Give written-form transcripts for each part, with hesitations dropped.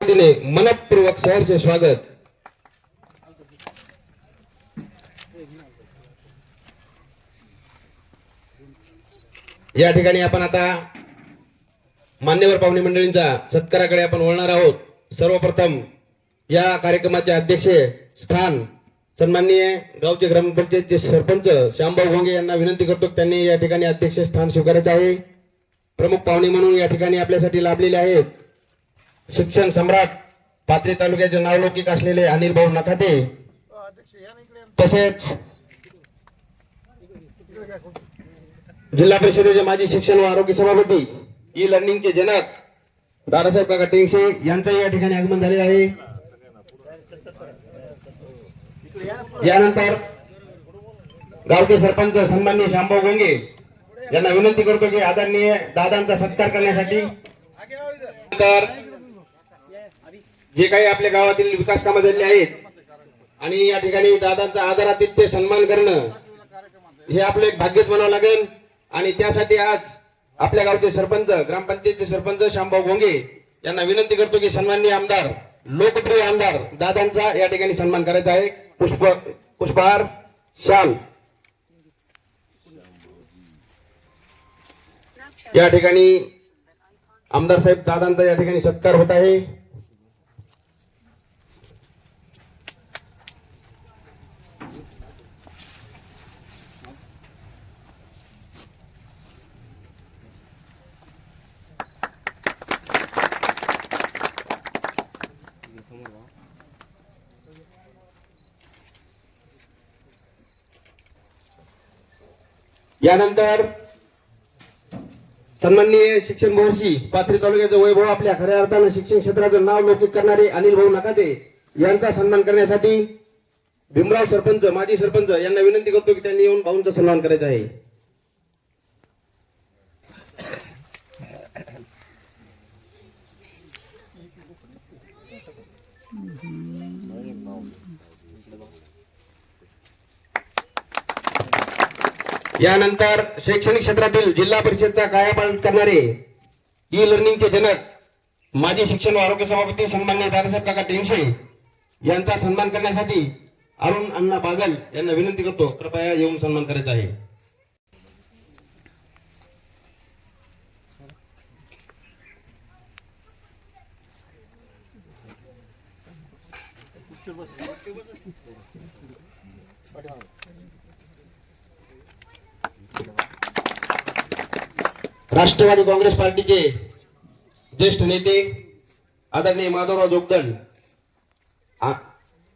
मनपूर्वक सहर्ष स्वागत। या ठिकाणी आपण आता मान्यवर पाहुणे मंडळींचा सत्काराकडे आपण वळणार आहोत। सर्वप्रथम या कार्यक्रमाचे अध्यक्ष स्थान सन्माननीय गावचे ग्रामपंचायतचे सरपंच श्यामभाऊ घोंगे यांना विनंती करतो त्यांनी या ठिकाणी अध्यक्ष स्थान स्वीकारायचे आहे। प्रमुख पाहुणे म्हणून या ठिकाणी आपल्यासाठी लाभलेले आहेत शिक्षण सम्राट पाथरी तालुक्याचे नावलौकिक असलेले अनिल भाऊ नखाते, तसेच जिल्हा परिषदेचे माजी शिक्षण व आरोग्य सभापती ई लर्निंगचे जनक दादासाहेब काका टेंगसे यांचं या ठिकाणी आगमन झाले आहे। यानंतर गावचे सरपंच सन्माननीय श्यामभाऊ घोंगे यांना विनंती करतो की आदरणीय दादांचा सत्कार करण्यासाठी तर जे काही आपल्या गावातील विकास कामे झालेली आहेत आणि या ठिकाणी दादांचा आदरातिथ्य सन्मान करणं हे आपलं एक भाग्यच म्हणावं लागेल। आणि त्यासाठी आज आपल्या गावचे सरपंच ग्रामपंचायतचे सरपंच श्यामभाऊ घोंगे यांना विनंती करतो की सन्माननीय आमदार लोकप्रिय आमदार दादांचा या ठिकाणी सन्मान करायचा आहे। पुष्पहार शाल या ठिकाणी आमदार साहेब दादांचा या ठिकाणी सत्कार होत आहे। यानंतर सन्माननीय शिक्षण महर्षी पाथरी तालुक्याचे वैभव आपल्या खऱ्या अर्थानं शिक्षण क्षेत्राचं नाव लौकिक करणारे अनिल भाऊ नखाते यांचा सन्मान करण्यासाठी भीमराव सरपंच माजी सरपंच यांना विनंती करतो की त्यांनी येऊन भाऊंचा सन्मान करायचा आहे। यानंतर शैक्षणिक क्षेत्रातील जिल्हा परिषदचा कायापालट करणारे ई लर्निंगचे जनक माजी शिक्षण व आरोग्य सभापती सन्माननीय दादासाहेब काका टेंगसे यांचा सन्मान करण्यासाठी अरुण अण्णा बागल यांना विनंती करतो कृपया येऊन सन्मान करायचा आहे। राष्ट्रवादी काँग्रेस पार्टीचे ज्येष्ठ नेते आदरणीय माधवराव जोगदंड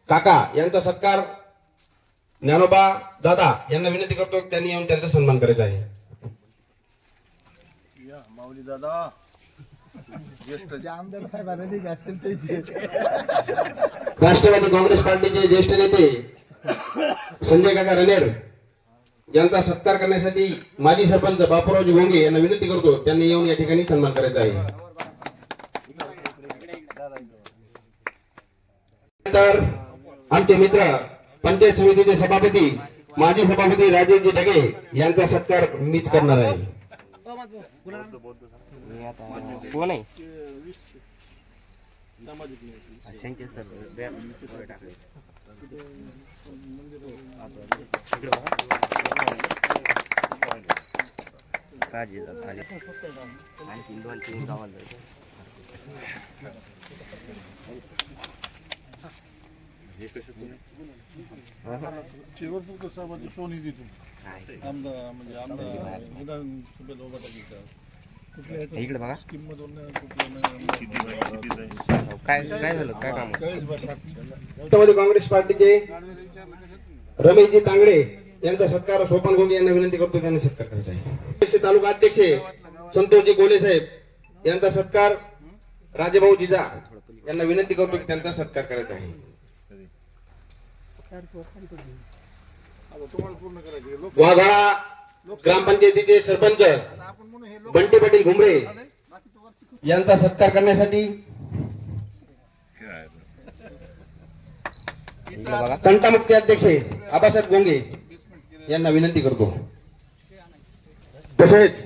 काका यांचा सत्कार ज्ञानोबा दादा यांना विनंती करतो त्यांनी येऊन त्यांचा सन्मान करायचा आहे। माऊली दादा ज्येष्ठ आमदार साहेबांना राष्ट्रवादी काँग्रेस पार्टीचे ज्येष्ठ नेते संजय काका रनेर यांचा सत्कार करण्यासाठी माजी सरपंच बापूरावजी घोंगे यांना विनंती करतो त्यांनी येऊन या ठिकाणी सन्मान करायचा आहे। तर आमचे मित्र पंचायत समितीचे सभापती माजी सभापती राजेशजी ढगे यांचा सत्कार मीच करणार आहे। कोण आहे आणखी 2-3 गावाला शेवटपूर साहेबांची सोनी देतो आमदार म्हणजे आमदार विधानसभेला उभा टाकायचा इकडे बघा काय काय झालं काय काम राष्ट्रवादी काँग्रेस पार्टीचे रमेशजी तांगडे यांचा सत्कार सोपान घोंगे यांना विनंती करतो त्यांनी सत्कार करायचा आहे। तालुका अध्यक्ष संतोषजी गोले साहेब यांचा सत्कार राजेभाऊ जिजा यांना विनंती करतो की त्यांचा सत्कार करायचा आहे। वाघाळा ग्रामपंचायतीचे सरपंच बंटी पाटील घुमरे यांचा सत्कार करण्यासाठी तंटामुक्ती अध्यक्ष आबासाहेब घोंगे यांना विनंती करतो। तसेच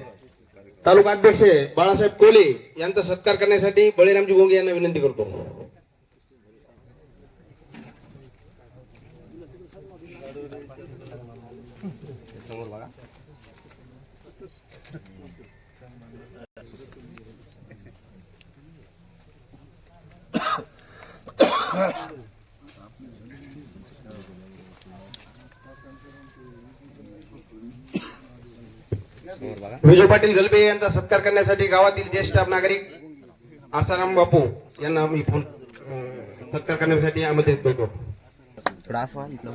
तालुका अध्यक्ष बाळासाहेब कोले यांचा सत्कार करण्यासाठी बळीरामजी गोंगे यांना विनंती करतो. समोर बघा. समोर बघा. विजय पाटील गलबे यांचा सत्कार करण्यासाठी गावातील ज्येष्ठ नागरिक आसाराम बापू यांना मी फोन सत्कार करण्यासाठी आमंत्रित करतो. थोडा आसमान इथलं.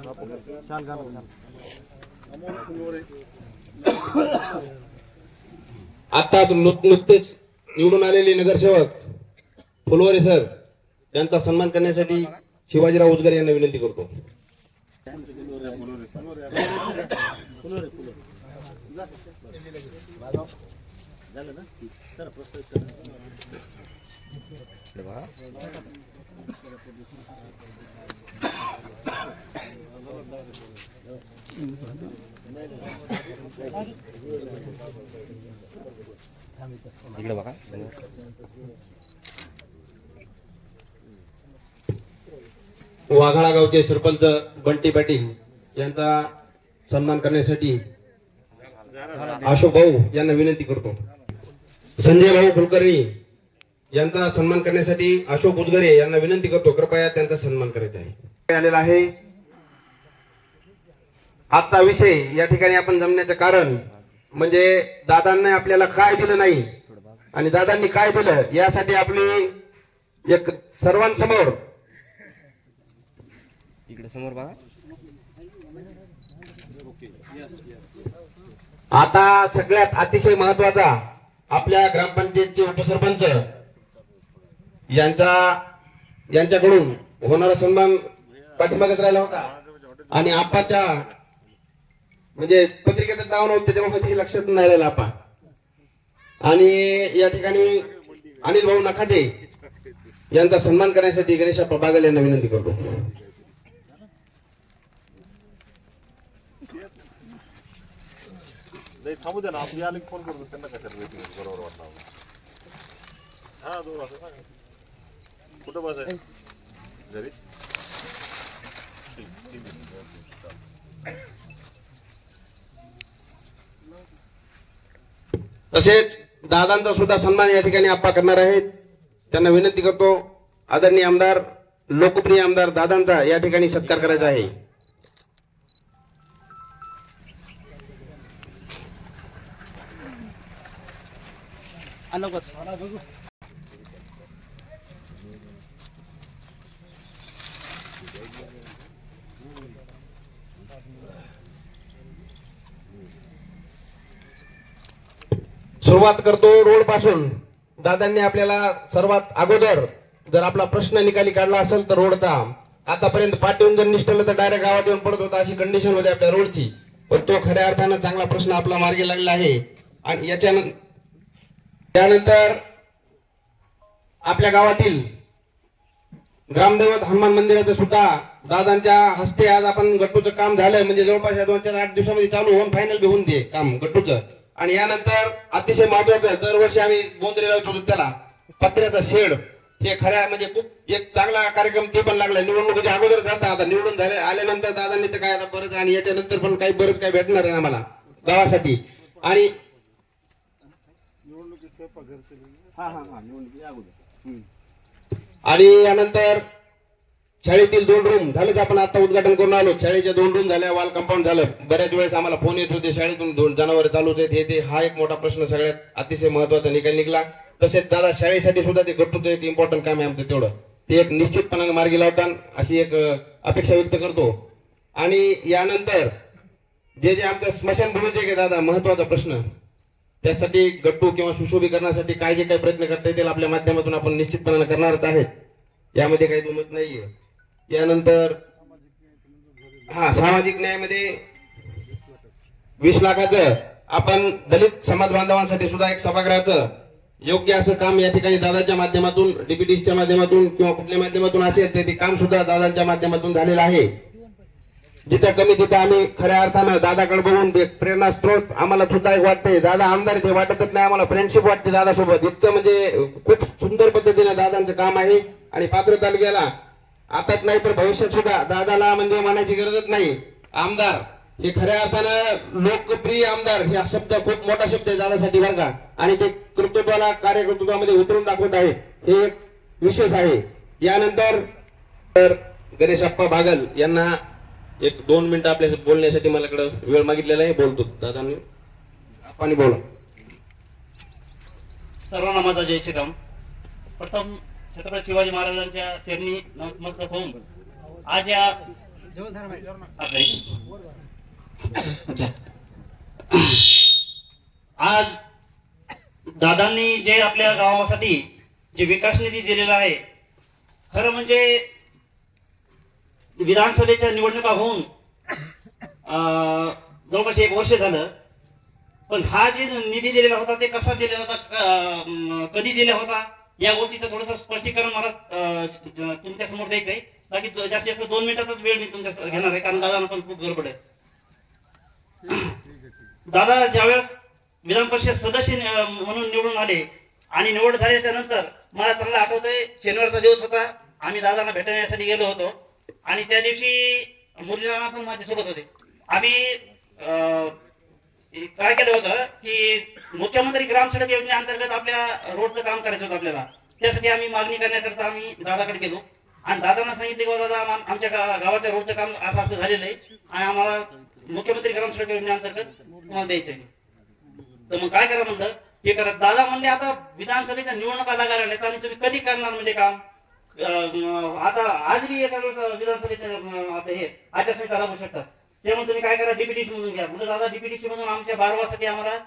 आता नुकतेच निवडून आलेले नगरसेवक फुलवरे सर यांचा सन्मान करण्यासाठी शिवाजीराव उजगर यांना विनंती करतो. इकडे बघा. इकडे बघा. वाघाळा गावचे सरपंच बंटी पाटील यांचा सन्मान करण्यासाठी अशोक भाऊ यांना विनंती करतो. संजय भाऊ कुलकर्णी यांचा सन्मान करण्यासाठी अशोक उजगरे यांना विनंती करतो. कृपया त्यांचा सन्मान करायचा आहे. आलेला आहे. आजचा विषय या ठिकाणी आपण जमण्याचं कारण म्हणजे दादांनी आपल्याला काय दिलं नाही आणि दादांनी काय दिलं यासाठी आपली एक सर्वांसमोर इकडे समोर बघा. आता सगळ्यात अतिशय महत्वाचा आपल्या ग्रामपंचायतचे उपसरपंच यांच्याकडून होणारा सन्मान पाठीमागत राहिला होता आणि आपाच्या म्हणजे पत्रिकेचं नाव नव्हतं त्याच्यामुळे ते लक्षात नाही राहिलं आपा. आणि या ठिकाणी अनिल भाऊ नखाते यांचा सन्मान करण्यासाठी गणेशप्पा बागल यांना विनंती करतो. थांबू द्या ना, आपली आली फोन करतो त्यांना. कशाला वेटिंग बरोबर वाटलं. हा दोन वाजता सांगा. कुठं बसायचं घरी. तसेच दादांचा सुद्धा सन्मान या ठिकाणी आप्पा करणार आहेत. त्यांना विनंती करतो आदरणीय आमदार लोकप्रिय आमदार दादांचा या ठिकाणी सत्कार करायचा आहे. सुरुवात करतो रोड पासून. दादांनी आपल्याला सर्वात अगोदर जर आपला प्रश्न निकाली काढला असेल तर रोडचा. आतापर्यंत पाठवून जर निष्ठलं तर डायरेक्ट गावात येऊन पडत होता अशी कंडिशन होती आपल्या रोडची. पण तो खऱ्या अर्थानं चांगला प्रश्न आपला मार्गी लागला आहे. आणि त्यानंतर आपल्या गावातील ग्रामदैवत हनुमान मंदिराचं सुद्धा दादांच्या हस्ते आज आपण गट्टूचं काम झालं. म्हणजे जवळपास या 2-4-8 दिवसामध्ये चालू होऊन फायनल बी होऊन ते काम गट्टूचं. आणि यानंतर अतिशय महत्वाचं दरवर्षी आम्ही गोंधळी लावतो त्याला पत्र्याचा शेड. हे खऱ्या म्हणजे खूप एक चांगला कार्यक्रम ते पण लागला. निवडणुकीच्या अगोदर जाता आता निवडून झाले आल्यानंतर दादांनी तर काय आता बरंच आणि याच्यानंतर पण काही बरंच काही भेटणार आहे आम्हाला गावासाठी. आणि आणि यानंतर शाळेतील 2 रूम झालेच. आपण आता उद्घाटन करून आलो. शाळेच्या 2 रूम झाल्या, वॉल कंपाऊंड झालं. बऱ्याच वेळेस आम्हाला फोन येत होते शाळेतून 2 जनावर चालूच आहेत हे हा एक मोठा प्रश्न सगळ्यात अतिशय महत्वाचा निकाल निघाला. तसेच दादा शाळेसाठी सुद्धा ते गट्टूचं एक इम्पॉर्टंट काम आहे आमचं तेवढं ते एक निश्चितपणाने मार्गी लावतात अशी एक अपेक्षा व्यक्त करतो. आणि यानंतर जे आमचं स्मशानभूमीचे आहे दादा महत्वाचा प्रश्न त्यासाठी गट्टू किंवा सुशोभीकरणासाठी काय जे काही प्रयत्न करता येतील आपल्या माध्यमातून आपण निश्चितपणाने करणारच आहेत. यामध्ये काही दुमत नाहीये. यानंतर सामाजिक न्यायामध्ये 20 लाखाचं आपण दलित समाज बांधवांसाठी सुद्धा एक सभागृहाचं योग्य असं काम या ठिकाणी दादाच्या माध्यमातून डीपीटीसीच्या माध्यमातून किंवा कुठल्या माध्यमातून असेल ते काम सुद्धा दादांच्या माध्यमातून झालेलं आहे. जिथे कमी तिथे आम्ही खऱ्या अर्थानं दादाकडे बघून ते प्रेरणा स्त्रोत आम्हाला सुद्धा एक वाटते. दादा आमदार ते वाटतच नाही आम्हाला, फ्रेंडशिप वाटते दादासोबत. इतकं म्हणजे खूप सुंदर पद्धतीने दादांचं काम आहे. आणि पात्र तालुक्याला आताच नाही तर भविष्यात सुद्धा दादाला म्हणजे म्हणायची गरजच नाही. आमदार हे खऱ्या अर्थानं लोकप्रिय आमदार हा शब्द खूप मोठा शब्द आहे दादासाठी बरं का. आणि ते कर्तृत्वाला कार्यकर्तृत्वामध्ये उतरून दाखवत आहे, हे एक विशेष आहे. यानंतर तर गणेशप्पा बागल यांना एक 2 मिनिटं आपल्या बोलण्यासाठी माझ्याकडे वेळ मागितलेला आहे. बोलतो दादांनी, आपण बोला. सर्वांना माझा जय श्रीराम. प्रथम छत्रपती शिवाजी महाराजांच्या चरणी नतमस्तक होऊन आज या आज दादांनी जे आपल्या गावासाठी जे विकास निधी दिलेला आहे, खरं म्हणजे विधानसभेच्या निवडणुका होऊन जवळपास 1 वर्ष झालं. पण हा जे निधी दिलेला होता ते कसा दिलेला होता, कधी दिला होता, या गोष्टीचं थोडंसं स्पष्टीकरण मला तुमच्या समोर द्यायचं आहे. बाकी जास्तीत जास्त 2 मिनिटाचाच वेळ मी तुमच्या घेणार आहे, कारण दादांना पण खूप गडबड आहे. दादा ज्यावेळेस विधान परिषद सदस्य म्हणून निवडून आले आणि निवड झाल्याच्या नंतर मला चांगलं आठवतंय, शनिवारचा दिवस होता. आम्ही दादांना भेटण्यासाठी गेलो होतो आणि त्या दिवशी मुरलीधर पण माझ्यासोबत होते. आम्ही काय केलं होतं की मुख्यमंत्री ग्राम सडक योजनेअंतर्गत आपल्या रोडचं काम करायचं होतं आपल्याला. त्यासाठी आम्ही मागणी करण्याकरता आम्ही दादाकडे गेलो आणि दादांना सांगितले की दादा आमच्या गावाच्या रोडचं काम असं असं झालेलं आहे आणि आम्हाला मुख्यमंत्री ग्राम सडक योजनेअंतर्गत तुम्हाला द्यायचं आहे. तर मग काय करा म्हणलं, हे करत दादा म्हणले आता विधानसभेच्या निवडणुका लागायला लागल्यात आणि तुम्ही कधी करणार म्हणजे काम. आता आज बी एका विधानसभेच्या आता हे आचारसंहिता लागू शकतात, त्यामुळे तुम्ही काय करा डीपीटीसी म्हणून घ्या. म्हणजे दादा डीपीटीसी म्हणून आमच्या 12वासाठी आम्हाला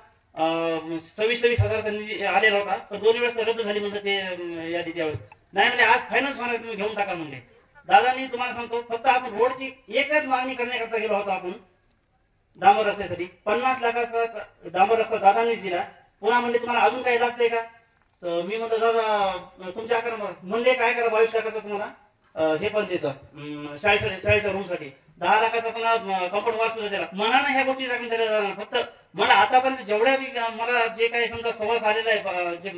26,000 निधी आलेला होता. तर 2 वेळेस रद्द झाली म्हणजे ते यादी त्यावेळेस नाही म्हणजे आज फायनान्स होणार तुम्ही घेऊन टाका म्हणजे. दादांनी तुम्हाला सांगतो फक्त आपण रोडची एकच मागणी करण्याकरता गेलो होतो आपण डांबर रस्त्यासाठी. 50 लाखाचा डांबर रस्ता दादांनी दिला. पुन्हा म्हणजे तुम्हाला अजून काही लागतंय का. तर मी म्हणतो दादा तुमच्या आकार म्हणले काय करा 22 लाखाचा तुम्हाला हे पण देतं शाळेच्या रूमसाठी. 10 लाखाचा पुन्हा कंपाऊंड वॉल सुद्धा दिला. मनानं ह्या गोष्टी टाकून दिल्या. फक्त मला आतापर्यंत जेवढ्या बी मला जे काही समजा सहवास आलेला आहे जे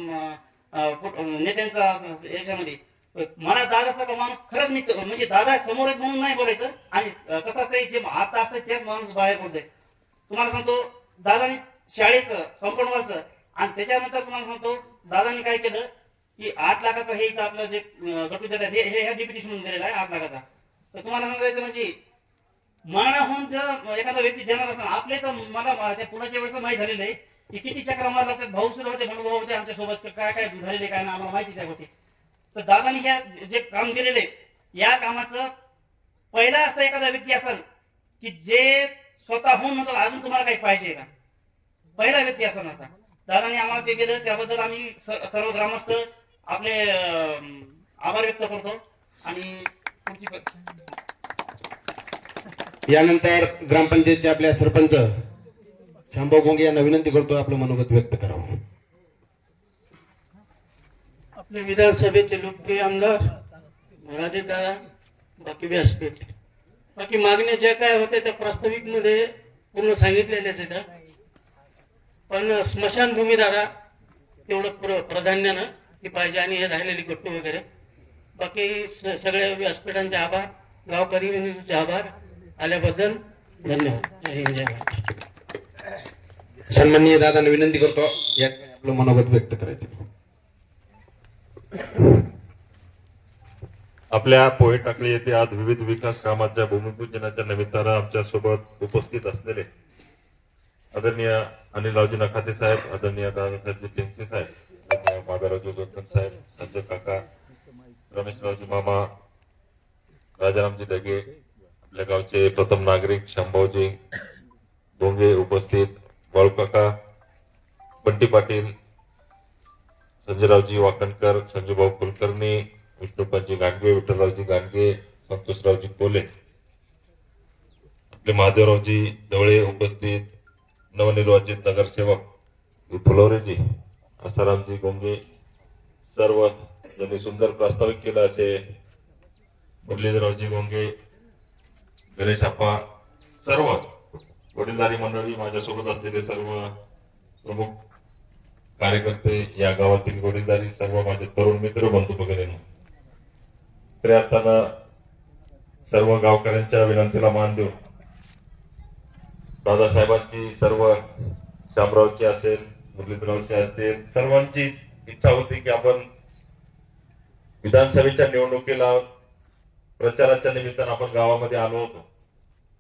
नेत्यांचा याच्यामध्ये, मला दादाचा का माणूस खरंच मी म्हणजे दादा समोर म्हणून नाही बोलायचं आणि कसं असतं जे आता असतं तेच माणूस बाहेर पडतोय. तुम्हाला सांगतो दादानी शाळेचं कंपाऊंड वॉलचं आणि त्याच्यानंतर तुम्हाला सांगतो दादानी काय केलं की 8 लाखाचं हे इथं आपलं जे गटू देतात हे ह्या डीपीटीसी म्हणून दिलेलं आहे 8 लाखाचा. तर तुम्हाला सांगायचं म्हणजे मनाहून जर एखादा व्यक्ती देणार असताना आपले तर मला त्या पुण्याच्या वेळेस माहिती झालेलं आहे की किती चक्र मारला लागतात. भाऊ सुद्धा होते, भाऊ होते आमच्यासोबत, काय काय झालेले काय ना आम्हाला माहिती त्या गोष्टी. तर दादानी ह्या जे काम दिलेले या कामाचं पहिला असा एखादा व्यक्ती असेल की जे स्वतःहून म्हणतो अजून तुम्हाला काही पाहिजे का, पहिला व्यक्ती असेल असा. दादानी आम्हाला ते केलं, त्याबद्दल आम्ही सर्व ग्रामस्थ आपले आभार व्यक्त करतो. आणि यानंतर ग्रामपंचायतचे आपल्या सरपंच शांभाऊ गोंगे यांना विनंती करतो आपलं मनोगत व्यक्त करावं. आपले विधानसभेचे लोकप्रिय आमदार राजेदादा, बाकी व्यासपीठ, बाकी मागण्या ज्या काय होत्या त्या प्रास्ताविक मध्ये पूर्ण सांगितलेल्याच आहेत. पण स्मशानभूमी दादा तेवढं प्राधान्यानं ती पाहिजे आणि हे राहिलेली गट्टू वगैरे. बाकी सगळ्या व्यासपीठांचे आभार, गावकरी आभार आल्याबद्दल धन्यवाद. जय हिंद, जय महाराष्ट्र. सन्माननीय दादांना विनंती करतो या आपलं मनोगत व्यक्त करायचं. आपल्या पोहे टाकळी येथे आज विविध विकास कामाच्या भूमिपूजनाच्या निमित्तानं आमच्या सोबत उपस्थित असलेले आदरणीय अनिलरावजी नखाते साहेब, आदरणीय दादासाहेबजी टेंगसे साहेब, आदरणीय माधवरावजी गोरकर साहेब, संजय काका, रमेशरावजी मामा, राजारामजी डगे, आपल्या गावचे प्रथम नागरिक शांभाऊजी डोंगे उपस्थित, बाळूकाका, बंटी पाटील, संजयरावजी वाकणकर, संजूभाऊ कुलकर्णी, विष्णुपंतजी गांडगे, विठ्ठलरावजी गांडगे, संतोषरावजी कोले, आपले महादेवरावजी जवळे उपस्थित, नवनिर्वाचित नगरसेवक फुलवरेजी, आसारामजी गोंगे, सर्व ज्यांनी सुंदर प्रास्ताविक केलं असे मुरलीधररावजी गोंगे, गणेश अप्पा, सर्व वडीलधारी मंडळी, माझ्यासोबत असलेले सर्व प्रमुख कार्यकर्ते, या गावातील वडीलधारी सर्व माझे तरुण मित्र बंधू वगैरे, खऱ्या अर्थानं सर्व गावकऱ्यांच्या विनंतीला मान देऊन दादासाहेबांची, सर्व शामरावची असेल, मुरलीधररावची असतील, सर्वांची इच्छा होती की आपण विधानसभेच्या निवडणुकीला प्रचाराच्या निमित्तानं आपण गावामध्ये आलो होतो,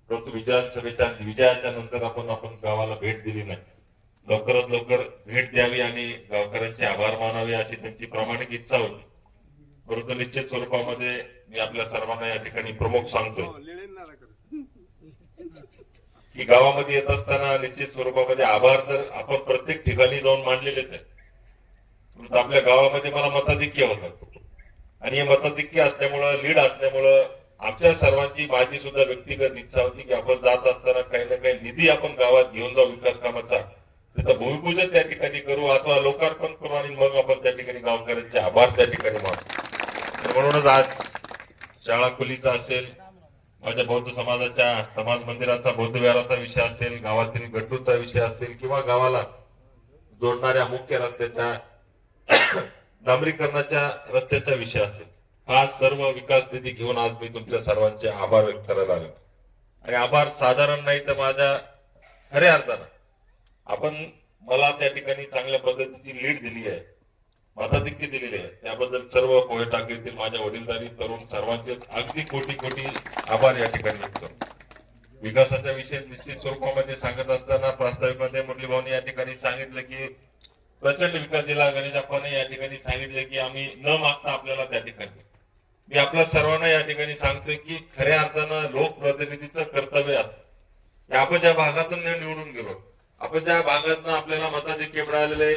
परंतु विजयाच्या नंतर आपण गावाला भेट दिली नाही. लवकरात लवकर भेट द्यावी आणि गावकऱ्यांचे आभार मानावे अशी त्यांची प्रामाणिक इच्छा होती. परंतु निश्चित स्वरूपामध्ये मी आपल्या सर्वांना या ठिकाणी प्रमुख सांगतो की गावामध्ये येत असताना निश्चित स्वरूपामध्ये आभार तर आपण प्रत्येक ठिकाणी जाऊन मांडलेलेच आहे, परंतु आपल्या गावामध्ये मला मताधिक्य होतं आणि हे मताधिक्य असल्यामुळं, लीड असल्यामुळं आमच्या सर्वांची, माझी सुद्धा व्यक्तिगत इच्छा होती की आपण जात असताना काही ना काही निधी आपण गावात घेऊन जाऊ विकास कामाचा, त्याचं भूमिपूजन त्या ठिकाणी करू अथवा लोकार्पण करू आणि मग आपण त्या ठिकाणी गावकऱ्यांचे आभार त्या ठिकाणी मानू. म्हणूनच आज शाळा खोलीचा असेल, माझ्या बौद्ध समाजाच्या समाज मंदिराचा, बौद्ध विहाराचा विषय असेल, गावातील गटूचा विषय असेल किंवा गावाला जोडणाऱ्या मुख्य रस्त्याच्या डांबरीकरणाच्या रस्त्याचा विषय असेल, हा सर्व विकास निधी घेऊन आज मी तुमच्या सर्वांचे आभार व्यक्त करायला आलो. आणि आभार साधारण नाही तर माझ्या खऱ्या अर्थानं आपण मला त्या ठिकाणी चांगल्या पद्धतीची लीड दिली आहे, मताधिक्य दिलेली आहे, त्याबद्दल सर्व पोहे टाकीतील माझ्या वडीलधारी तरुण सर्वांचे अगदी कोटी कोटी आभार या ठिकाणी व्यक्त करतो. विकासाच्या विषय निश्चित स्वरूपामध्ये सांगत असताना प्रास्ताविकमध्ये मुरली भाऊनी या ठिकाणी सांगितलं की प्रचंड विकास दिला. गणेश अप्पाने या ठिकाणी सांगितले की आम्ही न मागता आपल्याला त्या ठिकाणी, मी आपल्या सर्वांना या ठिकाणी सांगतोय की खऱ्या अर्थानं लोकप्रतिनिधीचं कर्तव्य असतं. आपण ज्या भागातून निवडून गेलो, आपण ज्या भागातून आपल्याला मताधिक्य मिळालेले,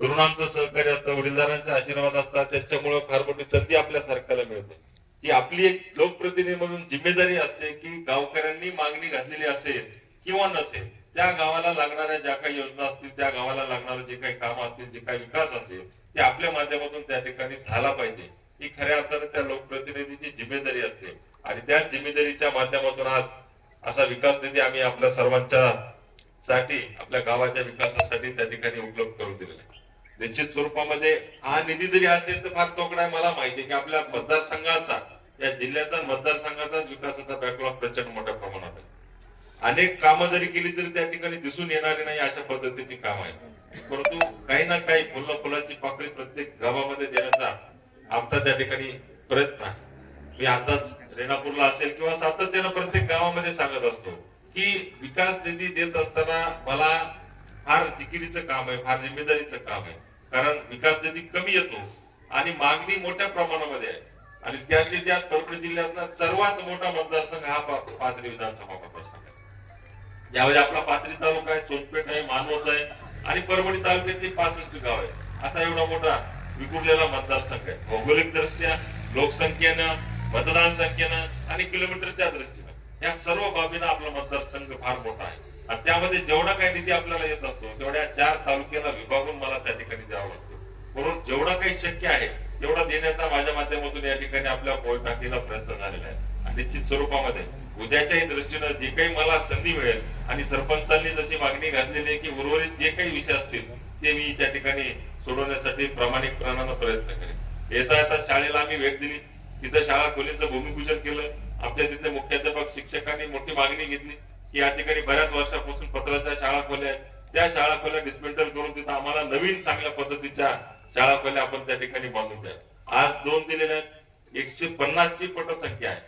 तरुणांचं सहकार्य असतं, वडीलधारांचे आशीर्वाद असतात, त्याच्यामुळे फार मोठी संधी आपल्या सरकारला मिळते की आपली एक लोकप्रतिनिधी म्हणून जिम्मेदारी असते की गावकऱ्यांनी मागणी घातलेली असेल किंवा नसेल, त्या गावाला लागणाऱ्या ज्या काही योजना असतील, त्या गावाला लागणारे जे काही काम असतील, जे काही विकास असेल, ते आपल्या माध्यमातून त्या ठिकाणी झाला पाहिजे, ही खऱ्या अर्थाने त्या लोकप्रतिनिधीची जिम्मेदारी असते. आणि त्या जिम्मेदारीच्या माध्यमातून आज असा विकास निधी आम्ही आपल्या सर्वांच्या साठी, आपल्या गावाच्या विकासासाठी त्या ठिकाणी उपलब्ध करून दिलेला आहे. निश्चित स्वरूपामध्ये हा निधी जरी असेल तर फार तोकडा आहे. मला माहिती आहे की आपल्या मतदारसंघाचा, या जिल्ह्याचा मतदारसंघाचा विकासाचा बॅकलॉग प्रचंड मोठ्या प्रमाणात आहे. अनेक कामं जरी केली तरी त्या ठिकाणी दिसून येणारी नाही अशा पद्धतीची काम आहे, परंतु काही ना काही फुलाची पाकळी प्रत्येक गावामध्ये देण्याचा आमचा त्या ठिकाणी प्रयत्न आहे. मी आताच रेणापूरला असेल किंवा सातत्यानं प्रत्येक गावामध्ये सांगत असतो की विकास निधी देत असताना मला फार जिकिरीचं काम आहे, फार जिम्मेदारीचं काम आहे. कारण विकास निधी कमी येतो आणि मागणी मोठ्या प्रमाणामध्ये आहे. आणि त्यातली त्यात परभणी जिल्ह्यातला सर्वात मोठा मतदारसंघ हा पाथरी विधानसभा मतदारसंघ आहे. ज्यावेळी आपला पाथरी तालुका आहे, सोनपेठ आहे, मानवत आहे आणि परभणी तालुक्यातली 65 गाव आहे, असा एवढा मोठा विखुरलेला मतदारसंघ आहे. भौगोलिक दृष्ट्या, लोकसंख्येनं, मतदान संख्येनं आणि किलोमीटरच्या दृष्टीनं या सर्व बाबींना आपला मतदारसंघ फार मोठा आहे. आणि त्यामध्ये जेवढा काही निधी आपल्याला येत असतो तेवढ्या 4 तालुक्याला विभागून मला त्या ठिकाणी द्यावं लागतं. म्हणून जेवढा काही शक्य आहे तेवढा देण्याचा माझ्या माध्यमातून या ठिकाणी आपल्या पोळ टाकीला प्रयत्न झालेला आहे. आणि निश्चित स्वरूपामध्ये उद्याच्याही दृष्टीनं जे काही मला संधी मिळेल आणि सरपंचांनी जशी मागणी घातलेली आहे की उर्वरित जे काही विषय असतील ते मी त्या ठिकाणी सोडवण्यासाठी प्रामाणिकपणानं प्रयत्न करेन. येता येता शाळेला आम्ही भेट दिली, तिथं शाळा खोलीचं भूमिपूजन केलं. आमच्या तिथले मुख्याध्यापक शिक्षकांनी मोठी मागणी घेतली की या ठिकाणी बऱ्याच वर्षापासून पत्राच्या शाळा खोल्या आहेत, त्या शाळा खोल्या डिस्मेंटल करून तिथं आम्हाला नवीन चांगल्या पद्धतीच्या शाळा खोल्या आपण त्या ठिकाणी बांधून द्या. आज 2 दिलेल्या 150 ची पटसंख्या आहे.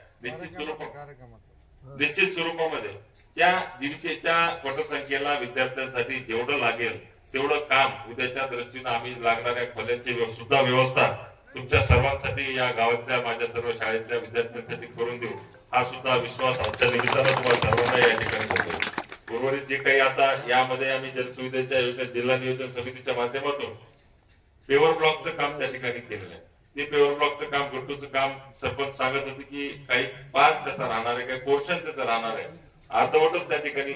निश्चित स्वरूपामध्ये त्या 150च्या पटसंख्येला विद्यार्थ्यांसाठी जेवढं लागेल तेवढं काम उद्याच्या दृष्टीनं आम्ही लागणाऱ्या खोल्यांची सुद्धा व्यवस्था तुमच्या सर्वांसाठी, या गावातल्या माझ्या सर्व शाळेतल्या विद्यार्थ्यांसाठी करून देऊ, हा सुद्धा विश्वास आमच्या निमित्तानं तुम्हाला सर्वांना या ठिकाणी करतो. उर्वरित जे काही आता यामध्ये आम्ही जलसुविधेच्या योजना, जिल्हा नियोजन समितीच्या माध्यमातून पेवर ब्लॉकचं काम त्या ठिकाणी केलेलं आहे. ते पेवर ब्लॉकचं काम, गट्टूचं काम सरपंच सांगत होते की काही पार्ट त्याचा राहणार आहे, काही पोर्शन त्याचं राहणार आहे, अर्धवटच त्या ठिकाणी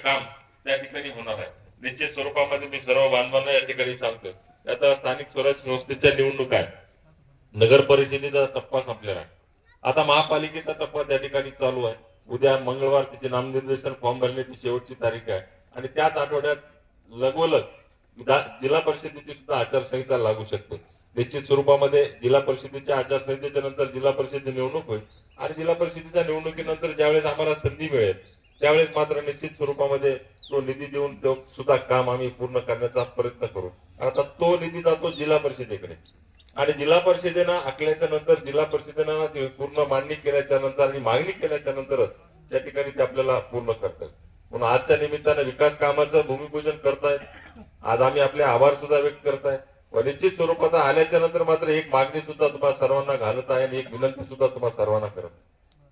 काम त्या ठिकाणी होणार आहे. निश्चित स्वरूपामध्ये मी सर्व बांधवांना या ठिकाणी सांगतो, आता स्थानिक स्वराज्य संस्थेच्या निवडणुका आहे, नगर परिषदेचा टप्पा संपलेला आहे. आता महापालिकेचा टप्पा त्या ठिकाणी चालू आहे. उद्या मंगळवार तिचे नामनिर्देशन फॉर्म भरण्याची शेवटची तारीख आहे आणि त्याच आठवड्यात लगोलग जिल्हा परिषदेची सुद्धा आचारसंहिता लागू शकते. निश्चित स्वरूपामध्ये जिल्हा परिषदेच्या आचारसंहितेच्या नंतर जिल्हा परिषदेची निवडणूक होईल आणि जिल्हा परिषदेच्या निवडणुकीनंतर ज्यावेळेस आम्हाला संधी मिळेल त्यावेळेस मात्र निश्चित स्वरूपामध्ये तो निधी देऊन तो सुद्धा काम आम्ही पूर्ण करण्याचा प्रयत्न करू. आता तो निधी जातो जिल्हा परिषदेकडे आणि जिल्हा परिषदेनं आखल्याच्या नंतर जिल्हा परिषदेनं ते पूर्ण मांडणी केल्याच्या नंतर आणि मागणी केल्याच्या नंतरच त्या ठिकाणी ते आपल्याला पूर्ण करतात. म्हणून आजच्या निमित्तानं विकास कामाचं भूमिपूजन करतायत. आज आम्ही आपले आभार सुद्धा व्यक्त करताय व निश्चित स्वरूपात आल्याच्या नंतर मात्र एक मागणी सुद्धा तुम्हाला सर्वांना घालत आहे आणि एक विनंती सुद्धा तुम्हाला सर्वांना करत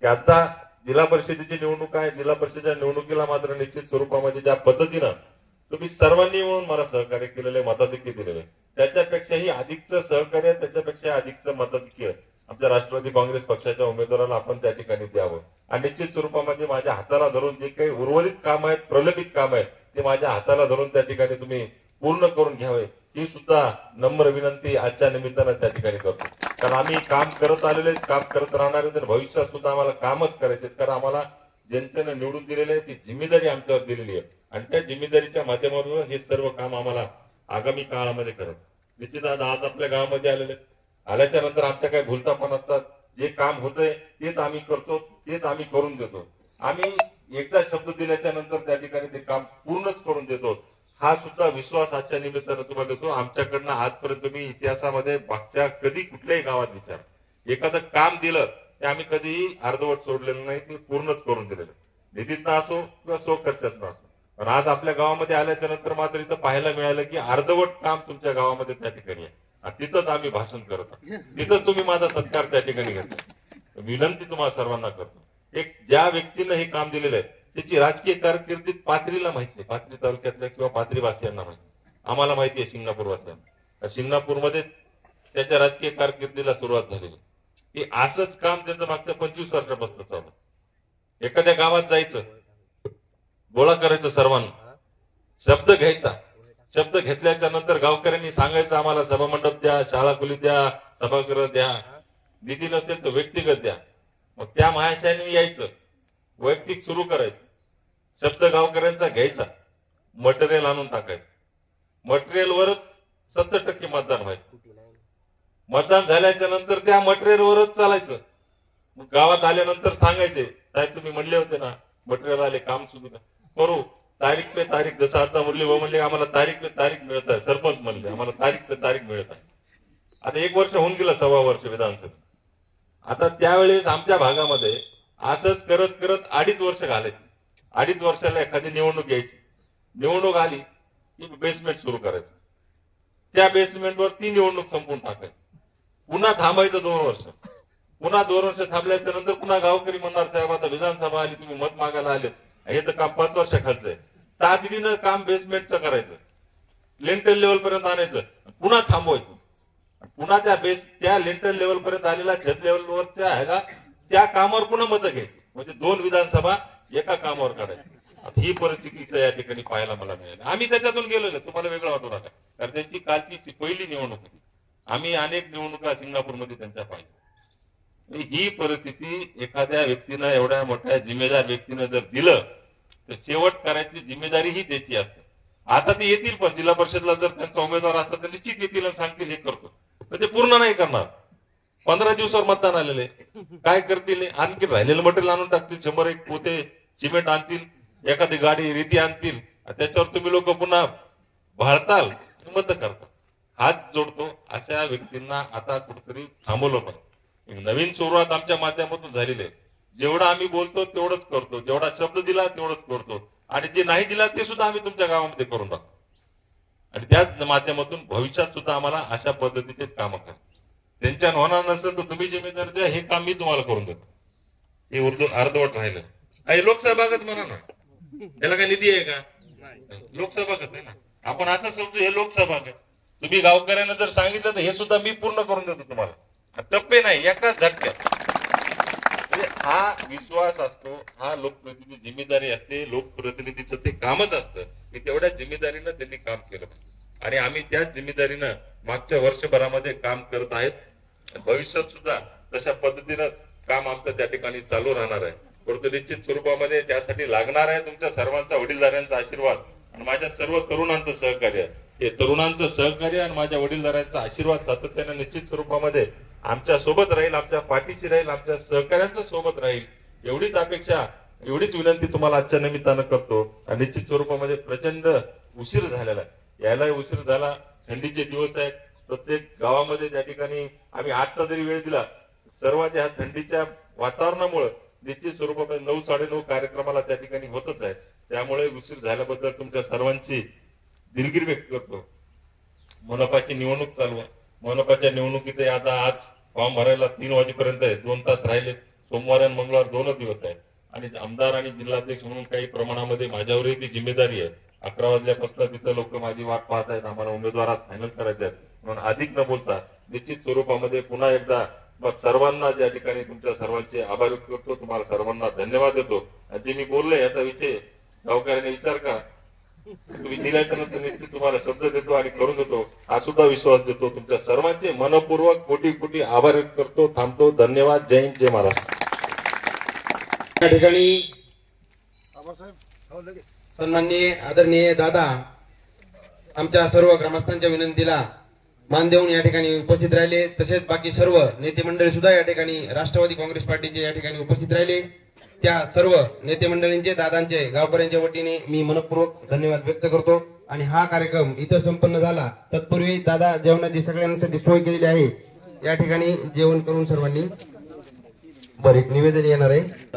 की आता जिल्हा परिषदेची निवडणूक आहे. जिल्हा परिषदेच्या निवडणुकीला मात्र निश्चित स्वरूपामध्ये ज्या पद्धतीनं तुम्ही सर्वांनी मिळून मला सहकार्य केलेले मताधिक्य दिलेले त्याच्यापेक्षाही अधिकचं सहकार्य त्याच्यापेक्षा अधिकचं मताधिक्य आमच्या राष्ट्रवादी काँग्रेस पक्षाच्या उमेदवाराला आपण त्या ठिकाणी द्यावं आणि निश्चित स्वरूपामध्ये माझ्या हाताला धरून जे काही उर्वरित काम आहेत प्रलंबित काम आहेत ते माझ्या हाताला धरून त्या ठिकाणी तुम्ही पूर्ण करून घ्यावे ही सुद्धा नम्र विनंती आजच्या निमित्तानं त्या ठिकाणी करतो. कारण आम्ही काम करत आलेले काम करत राहणार आहेत भविष्यात सुद्धा आम्हाला कामच करायचे कारण आम्हाला जनतेनं निवडून दिलेले आहे ती जिम्मेदारी आमच्यावर दिलेली आहे आणि त्या जिम्मेदारीच्या माध्यमातून हे सर्व काम आम्हाला आगामी काळामध्ये करत. निश्चित आज आपल्या गावामध्ये आल्याच्या नंतर आमच्या काही भूलतापण असतात. जे काम होतंय तेच आम्ही करतो तेच आम्ही करून देतो. आम्ही एकदा शब्द दिल्याच्या नंतर त्या ठिकाणी ते काम पूर्णच करून देतो. हा सुद्धा विश्वास आजच्या निमित्तानं तुम्हाला देतो. आमच्याकडनं आजपर्यंत मी इतिहासामध्ये मागच्या कधी कुठल्याही गावात विचार एखादं काम दिलं ते आम्ही कधीही अर्धवट सोडलेलं नाही ते पूर्णच करून दिलेलं निधीतनं असो किंवा सो खर्चातनं असो. पण आज आपल्या गावामध्ये आल्याच्या नंतर मात्र इथं पाहायला मिळालं की अर्धवट काम तुमच्या गावामध्ये त्या ठिकाणी आहे आणि तिथंच आम्ही भाषण करत आहोत. तिथंच तुम्ही माझा सत्कार त्या ठिकाणी घेतला. विनंती तुम्हाला सर्वांना करतो एक ज्या व्यक्तीनं हे काम दिलेलं आहे त्याची राजकीय कारकिर्दीत पाथरीला माहिती आहे. पाथरी तालुक्यातल्या किंवा पाथरी वासियांना माहिती आम्हाला माहिती आहे शिंगणापूर वासियांना. शिंगणापूरमध्ये त्याच्या राजकीय कारकिर्दीला सुरुवात झालेली की असंच काम त्याचं मागच्या 25 वर्षापासून चालू. एखाद्या गावात जायचं गोळा करायचं सर्वांना शब्द घ्यायचा शब्द घेतल्याच्या नंतर गावकऱ्यांनी सांगायचं आम्हाला सभामंडप द्या शाळा खोली द्या सभागृह द्या निधी नसेल तर व्यक्तिगत द्या. मग त्या महाशयाने यायचं वैयक्तिक सुरू करायचं शब्द गावकऱ्यांचा घ्यायचा मटेरियल आणून टाकायचं मटेरियलवरच 70% मतदान व्हायचं. मतदान झाल्याच्या नंतर त्या मटेरियलवरच चालायचं. मग गावात आल्यानंतर सांगायचे साहेब तुम्ही म्हणले होते ना मटेरियल आले काम सुरू करू तारीख पे तारीख जसं आता मुरली भाऊ म्हणले आम्हाला तारीख पे तारीख मिळत आहे. सरपंच म्हणले आम्हाला तारीख पे तारीख मिळत आहे. आता 1 वर्ष होऊन गेलं 1.25 वर्ष विधानसभेत. आता त्यावेळेस आमच्या भागामध्ये असंच करत करत 2.5 वर्ष घालायचे. 2.5 वर्षाला एखादी निवडणूक यायची. निवडणूक आली की बेसमेंट सुरू करायचं. त्या बेसमेंटवर ती निवडणूक संपून टाकायची. पुन्हा थांबायचं 2 वर्ष. पुन्हा 2 वर्ष थांबल्याच्या नंतर पुन्हा गावकरी म्हणणार साहेब आता विधानसभा आली तुम्ही मत मागायला आले हे तर काम 5 वर्षाखालचं आहे. तातडीनं काम बेसमेंटचं करायचं लिंटल लेवल पर्यंत आणायचं पुन्हा थांबवायचं. पुन्हा त्या लिंटल लेवल पर्यंत आलेला छत लेवलवरच्या ह्याला त्या कामावर पुन्हा मतं घ्यायची. म्हणजे 2 विधानसभा एका कामावर काढायची. ही परिस्थिती या ठिकाणी पाहायला मला मिळाली. आम्ही त्याच्यातून गेलेलो तुम्हाला वेगळं वाटू नका कारण त्यांची कालची पहिली निवडणूक होती. आम्ही अनेक निवडणुका सिंगापूरमध्ये त्यांच्या पाहिल्या. ही परिस्थिती एखाद्या व्यक्तीनं एवढ्या मोठ्या जिम्मेदार व्यक्तीनं जर दिलं तर शेवट करायची जिम्मेदारी ही त्याची असते. आता ते येतील पण जिल्हा परिषदला जर त्यांचा उमेदवार असला तर निश्चित येतील आणि सांगतील हे करतो तर ते पूर्ण नाही करणार. 15 दिवसावर मतदान आलेले काय करतील आणखी राहिलेलं मटेरियल आणून टाकतील 100-1 पोते सिमेंट आणतील एखादी गाडी रेती आणतील त्याच्यावर तुम्ही लोक पुन्हा भाळताल मत करता. हात जोडतो अशा व्यक्तींना आता कुठेतरी थांबवलं पाहिजे. नवीन सुरुवात आमच्या माध्यमातून झालेली आहे. जेवढा आम्ही बोलतो तेवढंच करतो जेवढा शब्द दिला तेवढंच करतो आणि जे नाही दिला ते सुद्धा आम्ही तुमच्या गावामध्ये करून टाकतो आणि त्याच माध्यमातून भविष्यात सुद्धा आम्हाला अशा पद्धतीचेच कामं करा. त्यांच्या होणार नसेल तर तुम्ही जिम्मेदार द्या हे काम मी तुम्हाला करून देतो. हे अर्धवट राहिलं आहे. लोकसहभागच म्हणा ना त्याला काही निधी आहे का लोकसहभागच आहे ना. आपण असं समजू हे लोकसहभाग आहे. तुम्ही गावकऱ्यांना जर सांगितलं तर हे सुद्धा मी पूर्ण करून देतो तुम्हाला. टप्पे नाही एकाच झटक्यात. हा विश्वास असतो हा लोकप्रतिनिधी जिम्मेदारी असते. लोकप्रतिनिधीचं ते कामच असतं की तेवढ्या जिम्मेदारीनं त्यांनी काम केलं आणि आम्ही त्याच जिम्मेदारीनं मागच्या वर्षभरामध्ये काम करत आहेत. भविष्यात सुद्धा तशा पद्धतीनंच काम आमचं त्या ठिकाणी चालू राहणार आहे. परंतु निश्चित स्वरूपामध्ये त्यासाठी लागणार आहे तुमच्या सर्वांचा, वडीलधाऱ्यांचा आशीर्वाद आणि माझ्या सर्व तरुणांचं सहकार्य. हे तरुणांचं सहकार्य आणि माझ्या वडीलधाऱ्यांचा आशीर्वाद सातत्याने निश्चित स्वरूपामध्ये आमच्या सोबत राहील, आमच्या पाठीशी राहील, आमच्या सहकार्यांच्या सोबत राहील. एवढीच अपेक्षा, एवढीच विनंती तुम्हाला आजच्या निमित्तानं करतो. आणि निश्चित स्वरूपामध्ये प्रचंड उशीर झालेला आहे, यायलाही उशीर झाला. थंडीचे दिवस आहेत, प्रत्येक गावामध्ये त्या ठिकाणी आम्ही आजचा जरी वेळ दिला, सर्वांच्या ह्या थंडीच्या वातावरणामुळे निश्चित स्वरूपामध्ये 9-9:30 कार्यक्रमाला त्या ठिकाणी होतच आहे. त्यामुळे उशीर झाल्याबद्दल तुमच्या सर्वांची दिलगिरी व्यक्त करतो. मनपाची निवडणूक चालू आहे. मनपाच्या निवडणुकीत आता आज फॉर्म भरायला 3 वाजेपर्यंत आहे, 2 तास राहिले. सोमवार आणि मंगळवार 2 दिवस आहे आणि आमदार आणि जिल्हाध्यक्ष म्हणून काही प्रमाणामध्ये माझ्यावरही ती जिम्मेदारी आहे. 11 वाजल्यापासून तिथं लोक माझी वाट पाहत आहेत, आम्हाला उमेदवार फायनल करायचे आहेत. म्हणून अधिक न बोलता निश्चित स्वरूपामध्ये पुन्हा एकदा सर्वांना ज्या ठिकाणी तुमच्या सर्वांचे आभार व्यक्त करतो, तुम्हाला सर्वांना धन्यवाद देतो. जे मी बोलले याचा विषय गावकऱ्यांनी विचार करा, तुम्ही दिल्याच्या नंतर निश्चित तुम्हाला शब्द देतो आणि करून देतो, हा सुद्धा विश्वास देतो. तुमच्या सर्वांचे मनपूर्वक कोटी कोटी आभार व्यक्त करतो. थांबतो. धन्यवाद. जय हिंद, जय महाराष्ट्र. या ठिकाणी सन्माननीय आदरणीय दादा आमच्या सर्व ग्रामस्थांच्या विनंतीला मान देऊन या ठिकाणी उपस्थित राहिले. तसेच बाकी सर्व नेते मंडळी सुद्धा या ठिकाणी राष्ट्रवादी काँग्रेस पार्टीचे या ठिकाणी उपस्थित राहिले. त्या सर्व नेते मंडळींचे, दादांचे, गावकऱ्यांच्या वतीने मी मनपूर्वक धन्यवाद व्यक्त करतो. आणि हा कार्यक्रम इथं संपन्न झाला. तत्पूर्वी दादा जेवणाची सगळ्यांसाठी सोय केलेली आहे. या ठिकाणी जेवण करून सर्वांनी एक निवेदन येणार आहे.